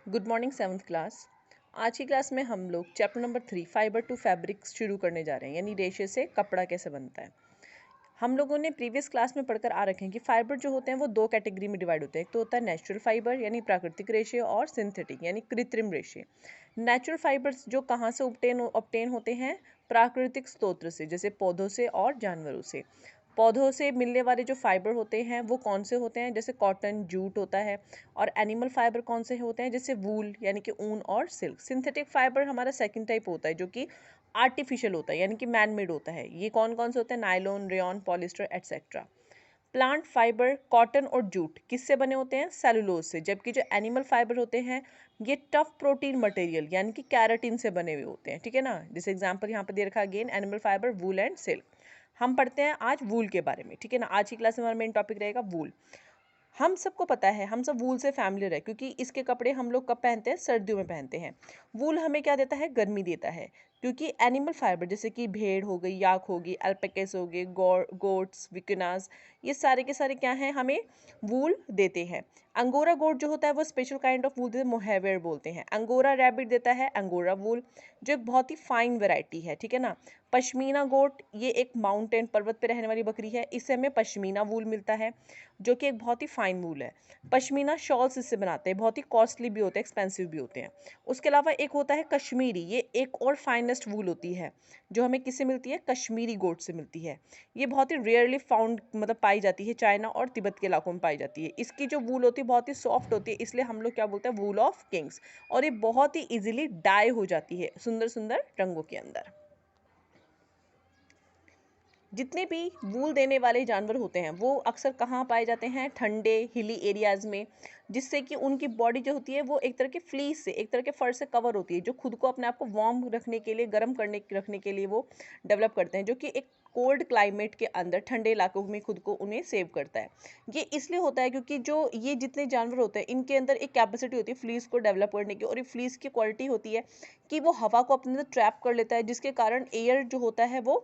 Good morning seventh class. आज की class में हम लोग chapter number 3 fibre to fabrics शुरू करने जा रहे हैं, यानी रेशे से कपड़ा कैसे बनता है। हम लोगों ने प्रीवियस क्लास में पढ़कर आ रखे हैं कि फाइबर जो होते हैं वो दो कैटेगरी में डिवाइड होते हैं। एक तो होता है नेचुरल फाइबर यानी प्राकृतिक रेशे, और सिंथेटिक यानी कृत्रिम रेशे। नेचुरल फाइबर्स जो कहाँ से ऑब्टेन होते हैं? प्राकृतिक स्रोत से, जैसे पौधों से और जानवरों से। पौधों से मिलने वाले जो फाइबर होते हैं वो कौन से होते हैं? जैसे कॉटन, जूट होता है। और एनिमल फाइबर कौन से होते हैं? जैसे वूल यानी कि ऊन और सिल्क। सिंथेटिक फाइबर हमारा सेकंड टाइप होता है जो कि आर्टिफिशियल होता है यानी कि मैन मेड होता है। ये कौन कौन से होते हैं? Nylon, rayon, polyester etcetera. Plant fibre cotton और जूट किससे बने होते हैं? सेलुलोज से। जबकि जो एनिमल फाइबर होते हैं ये टफ प्रोटीन मटेरियल यानी कि कैराटिन से बने हुए होते हैं, ठीक है ना। जैसे एग्जांपल यहाँ पे दे रखा again animal fibre, wool and silk. हम पढ़ते हैं आज वूल के बारे में, ठीक है ना। आज की क्लास में हमारा मेन टॉपिक रहेगा वूल। हम सबको पता है, हम सब वूल से फैमिलियर है क्योंकि इसके कपड़े हम लोग कब पहनते हैं? सर्दियों में पहनते हैं। वूल हमें क्या देता है? गर्मी देता है। क्योंकि एनिमल फाइबर जैसे कि भेड़ हो गई, याक होगी, अल्पैकास हो गए, गोट्स, विकुनास, ये सारे के सारे क्या हैं? हमें वूल देते हैं। अंगोरा गोट जो होता है वो स्पेशल काइंड ऑफ वूल देते हैं, मोहेयर बोलते हैं। अंगोरा रैबिट देता है अंगोरा वूल, जो एक बहुत ही फाइन वैरायटी है, ठीक है ना। पश्मीना गोट ये एक माउंटेन पर्वत पे रहने वाली बकरी है, इससे हमें पश्मीना वूल मिलता है जो कि एक बहुत ही फाइन वूल है। पश्मीना शॉल्स इससे बनाते हैं, बहुत ही कॉस्टली भी होते हैं, एक्सपेंसिव भी होते हैं। उसके अलावा एक होता है कश्मीरी, ये एक और फाइनेस्ट वूल होती है जो हमें किससे मिलती है? कश्मीरी गोट से मिलती है। ये बहुत ही रेयरली फाउंड मतलब पाई जाती है, चाइना और तिब्बत के इलाकों में पाई जाती है। इसकी जो वूल होती है बहुत ही सॉफ्ट होती है, इसलिए हम लोग क्या बोलते हैं? वूल ऑफ किंग्स। और ये बहुत ही इजीली डाई हो जाती है सुंदर सुंदर रंगों के अंदर। जितने भी वूल देने वाले जानवर होते हैं वो अक्सर कहाँ पाए जाते हैं? ठंडे हिली एरियाज में, जिससे कि उनकी बॉडी जो होती है वो एक तरह के फ्लीस से, एक तरह के फर से कवर होती है, जो खुद को अपने आप को वार्म रखने के लिए, गर्म रखने के लिए वो डेवलप करते हैं, जो कि एक कोल्ड क्लाइमेट के अंदर, ठंडे इलाकों में खुद को उन्हें सेव करता है। ये इसलिए होता है क्योंकि जो ये जितने जानवर होते हैं इनके अंदर एक कैपेसिटी होती है फ्लीस को डेवलप करने की, और ये फ्लीस की क्वालिटी होती है कि वो हवा को अपने अंदर ट्रैप कर लेता है, जिसके कारण एयर जो होता है वो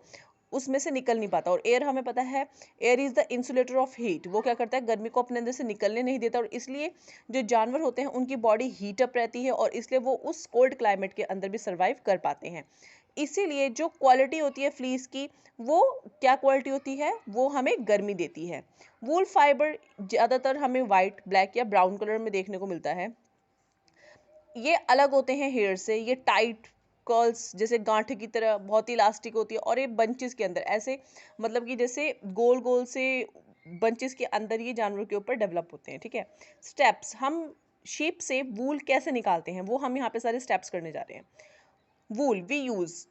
उसमें से निकल नहीं पाता। और एयर हमें पता है, air is the insulator of heat. वो क्या करता है? गर्मी को अपने अंदर से निकलने नहीं देता, और इसलिए जो जानवर होते हैं उनकी बॉडी हीट अप रहती है, और इसलिए वो उस कोल्ड क्लाइमेट के अंदर भी सर्वाइव कर पाते हैं। इसीलिए जो क्वालिटी होती है फ्लीस की, वो क्या क्वालिटी होती है? वो हमें गर्मी देती है। वूल फाइबर ज़्यादातर हमें वाइट, ब्लैक या ब्राउन कलर में देखने को मिलता है। ये अलग होते हैं हेयर से, ये टाइट कर्ल्स जैसे गांठ की तरह बहुत ही इलास्टिक होती है, और ये बंचेस के अंदर ऐसे, मतलब कि जैसे गोल गोल से बंचेस के अंदर ये जानवर के ऊपर डेवलप होते हैं, ठीक है। स्टेप्स, हम शेप से वूल कैसे निकालते हैं वो हम यहाँ पे सारे स्टेप्स करने जा रहे हैं। Wool we use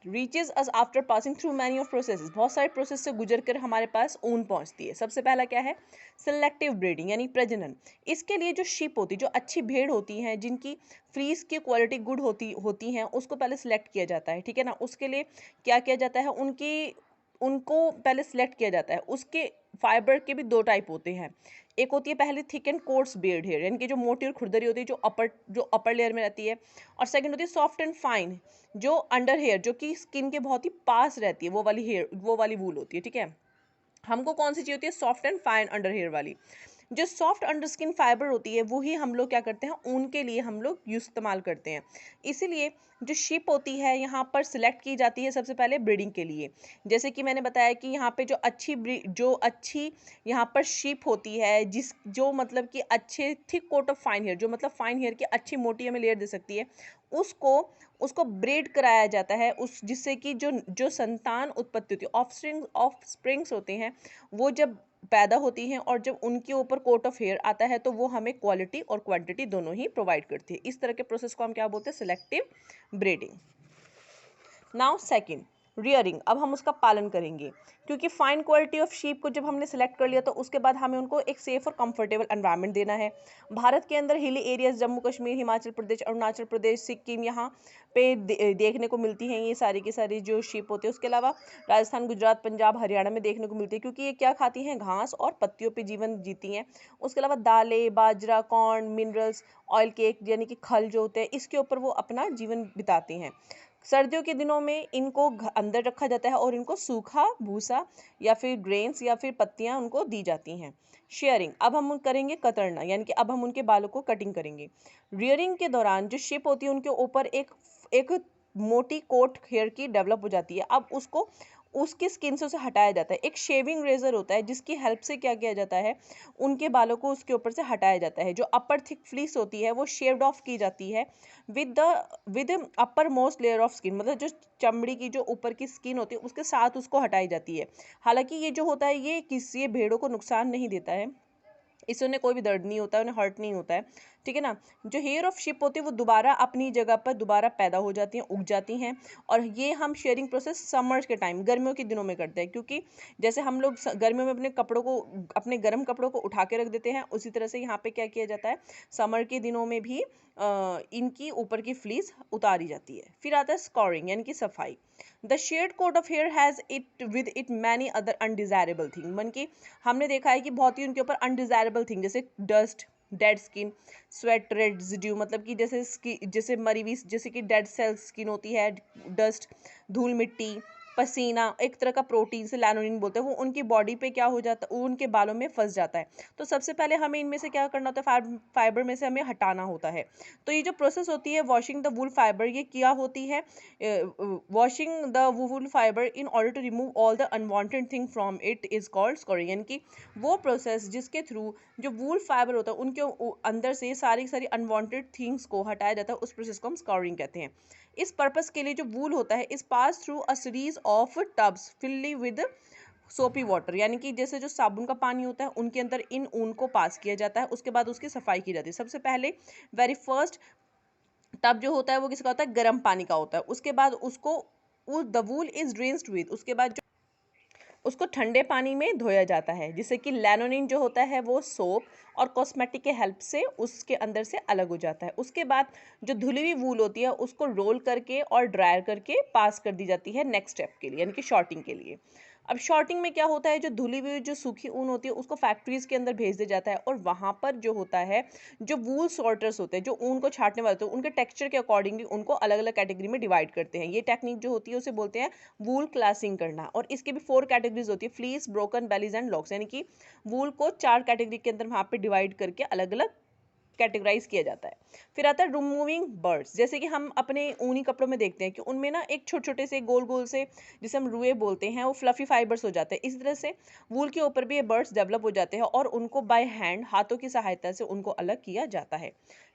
reaches us after passing through many of process, बहुत सारे प्रोसेस से गुजर कर हमारे पास ऊन पहुंचती है। सबसे पहला क्या है? सिलेक्टिव ब्रीडिंग यानी प्रजनन। इसके लिए जो शीप होती है, जो अच्छी भेड़ होती हैं, जिनकी फ्रीज की क्वालिटी गुड होती हैं, उसको पहले सिलेक्ट किया जाता है, ठीक है ना। उसके लिए क्या किया जाता है? उनको पहले सिलेक्ट किया जाता है। उसके फाइबर के भी दो टाइप होते हैं। एक होती है पहले thick and coarse beard hair, यानी कि जो मोटी और खुरदरी होती है, जो अपर लेयर में रहती है। और सेकंड होती है सॉफ्ट एंड फाइन, जो अंडर हेयर, जो कि स्किन के बहुत ही पास रहती है, वो वाली हेयर, वो वाली वूल होती है, ठीक है। हमको कौन सी चाहिए होती है? Soft and fine under hair वाली। जो सॉफ्ट अंडर स्किन फाइबर होती है वो ही हम लोग क्या करते हैं? ऊन के लिए हम लोग इस्तेमाल करते हैं। इसीलिए जो शिप होती है यहाँ पर सिलेक्ट की जाती है सबसे पहले ब्रीडिंग के लिए। जैसे कि मैंने बताया कि यहाँ पे जो अच्छी यहाँ पर शिप होती है, जो मतलब कि अच्छे thick coat of fine hair, जो मतलब फाइन हेयर की अच्छी मोटी हमें लेयर दे सकती है, उसको उसको ब्रीड कराया जाता है, उस जिससे कि जो जो संतान उत्पत्ति होती है, ऑफस्प्रिंग्स होते हैं, वो जब पैदा होती हैं और जब उनके ऊपर कोट ऑफ हेयर आता है तो वो हमें क्वालिटी और क्वांटिटी दोनों ही प्रोवाइड करती है। इस तरह के प्रोसेस को हम क्या बोलते हैं? Selective breeding. Now second, rearing. अब हम उसका पालन करेंगे, क्योंकि फाइन क्वालिटी ऑफ शीप को जब हमने सेलेक्ट कर लिया तो उसके बाद हमें उनको एक सेफ और कंफर्टेबल एनवायरनमेंट देना है। भारत के अंदर हिली एरियाज जम्मू कश्मीर, हिमाचल प्रदेश, अरुणाचल प्रदेश, सिक्किम, यहाँ पे देखने को मिलती हैं ये सारी की सारी जो शीप होती है। उसके अलावा राजस्थान, गुजरात, पंजाब, हरियाणा में देखने को मिलती है, क्योंकि ये क्या खाती हैं? घास और पत्तियों पर जीवन जीती हैं। उसके अलावा दालें, बाजरा, कॉर्न, मिनरल्स, ऑयल केक यानी कि खल जो होते हैं, इसके ऊपर वो अपना जीवन बिताती हैं। सर्दियों के दिनों में इनको अंदर रखा जाता है और इनको सूखा भूसा या फिर ग्रेन्स या फिर पत्तियां उनको दी जाती हैं। शेयरिंग, अब हम करेंगे कतरना, यानी कि अब हम उनके बालों को कटिंग करेंगे। रियरिंग के दौरान जो शिप होती है उनके ऊपर एक एक मोटी कोट हेयर की डेवलप हो जाती है। अब उसको उसकी स्किन से उसे हटाया जाता है। एक शेविंग रेजर होता है जिसकी हेल्प से क्या किया जाता है, उनके बालों को उसके ऊपर से हटाया जाता है। जो अपर थिक फ्लीस होती है वो शेव्ड ऑफ की जाती है with upper most layer of skin, मतलब जो चमड़ी की जो ऊपर की स्किन होती है उसके साथ उसको हटाई जाती है। हालांकि ये जो होता है ये भेड़ों को नुकसान नहीं देता है, इससे उन्हें कोई भी दर्द नहीं होता है, उन्हें हर्ट नहीं होता है, ठीक है ना। जो हेयर ऑफ शिप होती है वो दोबारा अपनी जगह पर दोबारा पैदा हो जाती हैं, उग जाती हैं। और ये हम शेयरिंग प्रोसेस समर्स के टाइम, गर्मियों के दिनों में करते हैं, क्योंकि जैसे हम लोग गर्मियों में अपने कपड़ों को, अपने गर्म कपड़ों को उठा के रख देते हैं, उसी तरह से यहाँ पे क्या किया जाता है, समर के दिनों में भी इनकी ऊपर की फ्लीस उतारी जाती है। फिर आता है स्कोरिंग यानी कि सफाई। The sheared coat of hair has it with it many other undesirable thing, मन की हमने देखा है कि बहुत ही उनके ऊपर अनडिजायरेबल थिंग, जैसे dust, dead skin, sweat residue, मतलब कि जैसे मरी हुई, जैसे कि डेड सेल स्किन होती है, डस्ट, धूल मिट्टी, पसीना, एक तरह का प्रोटीन से लैनोनिन बोलते हैं, वो उनकी बॉडी पे क्या हो जाता है, वो उनके बालों में फंस जाता है। तो सबसे पहले हमें इनमें से क्या करना होता है, फाइबर में से हमें हटाना होता है। तो ये जो प्रोसेस होती है वॉशिंग द वूल फाइबर, ये क्या होती है, washing the wool fibre in order to remove all the unwanted thing from it is called scouring, यानी कि वो प्रोसेस जिसके थ्रू जो वूल फाइबर होता है उनके अंदर से सारी सारी अनवांटेड थिंग्स को हटाया जाता है, उस प्रोसेस को हम स्कोरिंग कहते हैं। इस पर्पस के लिए जो वूल होता है इस pass through a series of tubs filled with सोपी वाटर, यानी कि जैसे जो साबुन का पानी होता है उनके अंदर इन ऊन को पास किया जाता है, उसके बाद उसकी सफाई की जाती है। सबसे पहले वेरी फर्स्ट टब जो होता है वो किसका होता है, गर्म पानी का होता है। उसके बाद उसको the wool is drenched with, उसके बाद उसको ठंडे पानी में धोया जाता है, जिससे कि लैनोनिन जो होता है वो सोप और कॉस्मेटिक के हेल्प से उसके अंदर से अलग हो जाता है। उसके बाद जो धुली हुई वूल होती है उसको रोल करके और ड्रायर करके पास कर दी जाती है नेक्स्ट स्टेप के लिए, यानी कि शॉर्टिंग के लिए। अब शॉर्टिंग में क्या होता है, जो धुली हुई जो सूखी ऊन होती है उसको फैक्ट्रीज के अंदर भेज दिया जाता है, और वहाँ पर जो होता है जो वूल सॉर्टर्स होते हैं, जो ऊन को छांटने वाले होते हैं, उनके टेक्सचर के अकॉर्डिंगली उनको अलग अलग कैटेगरी में डिवाइड करते हैं। ये टेक्निक जो होती है उसे बोलते हैं वूल क्लासिंग करना। और इसके भी 4 कैटेगरीज होती है, फ्लीस, ब्रोकन, बेलीज एंड लॉक्स, यानी कि वूल को 4 कैटेगरी के अंदर वहाँ पे डिवाइड करके अलग अलग कैटेगराइज किया जाता है। फिर आता है रिमूविंग बर्ड्स, जैसे कि हम अपने ऊनी कपड़ों में देखते हैं कि उनमें ना एक छोटे छोटे से गोल गोल से, जिसे हम रुए बोलते हैं, वो फ्लफी फाइबर्स हो जाते हैं। इसी तरह से वूल के ऊपर भी ये बर्ड्स डेवलप हो जाते हैं और उनको बाय हैंड, हाथों की सहायता से उनको अलग किया जाता है।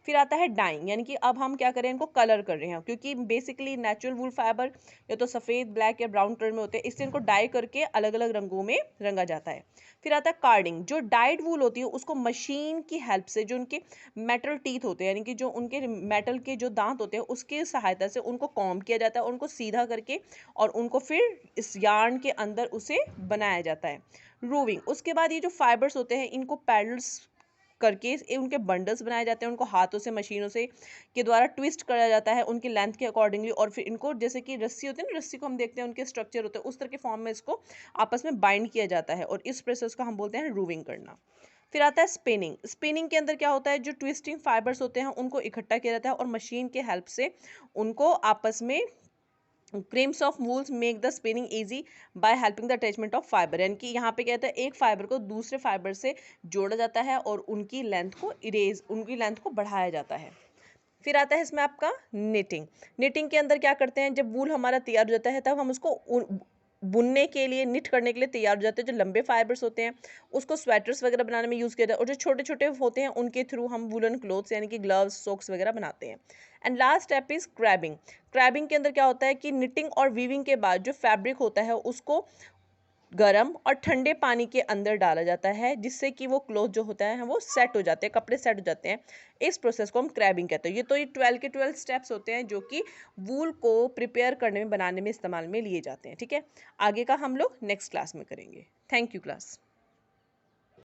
फिर आता है डाइंग, यानी कि अब हम क्या करें, इनको कलर कर रहे हैं, क्योंकि बेसिकली नेचुरल वूल फाइबर या तो सफ़ेद, ब्लैक या ब्राउन कलर में होते हैं, इससे इनको डाई करके अलग अलग रंगों में रंगा जाता है। फिर आता है कार्डिंग, जो डाइड वूल होती है उसको मशीन की हेल्प से, जो उनके मेटल टीथ होते हैं, यानी कि जो उनके मेटल के जो दांत होते हैं उसकी सहायता से उनको कॉम्ब किया जाता है, उनको सीधा करके और उनको फिर इस यार्न के अंदर उसे बनाया जाता है। रूविंग, उसके बाद ये जो फाइबर्स होते हैं इनको पैडल्स करके उनके बंडल्स बनाए जाते हैं, उनको हाथों से, मशीनों से के द्वारा ट्विस्ट करा जाता है उनकी लेंथ के अकॉर्डिंगली, और फिर इनको जैसे कि रस्सी होती है ना, रस्सी को हम देखते हैं उनके स्ट्रक्चर होते हैं, उस तरह के फॉर्म में इसको आपस में बाइंड किया जाता है, और इस प्रोसेस को हम बोलते हैं रूविंग करना। फिर आता है स्पिनिंग। स्पिनिंग के अंदर क्या होता है, जो ट्विस्टिंग फाइबर्स होते हैं उनको इकट्ठा किया जाता है और मशीन के हेल्प से उनको आपस में creams of wools make the spinning easy by helping the attachment of fibre, यानी कि यहाँ पे कहते हैं एक फाइबर को दूसरे फाइबर से जोड़ा जाता है और उनकी लेंथ को बढ़ाया जाता है। फिर आता है इसमें आपका निटिंग। निटिंग के अंदर क्या करते हैं, जब वूल हमारा तैयार हो जाता है तब हम उसको बुनने के लिए, निट करने के लिए तैयार हो जाते हैं। जो लंबे फाइबर्स होते हैं उसको स्वेटर्स वगैरह बनाने में यूज़ किया जाता है, और जो छोटे छोटे होते हैं उनके थ्रू हम वुलन क्लोथ्स यानी कि ग्लव्स, सॉक्स वगैरह बनाते हैं। And last step is crabbing. Crabbing के अंदर क्या होता है कि निटिंग और वीविंग के बाद जो फैब्रिक होता है उसको गर्म और ठंडे पानी के अंदर डाला जाता है, जिससे कि वो क्लोथ जो होता है वो सेट हो जाते हैं, कपड़े सेट हो जाते हैं। इस प्रोसेस को हम क्रैबिंग कहते हैं। ये 12 के 12 स्टेप्स होते हैं जो कि वूल को प्रिपेयर करने में, बनाने में इस्तेमाल में लिए जाते हैं। ठीक है, आगे का हम लोग नेक्स्ट क्लास में करेंगे। Thank you class.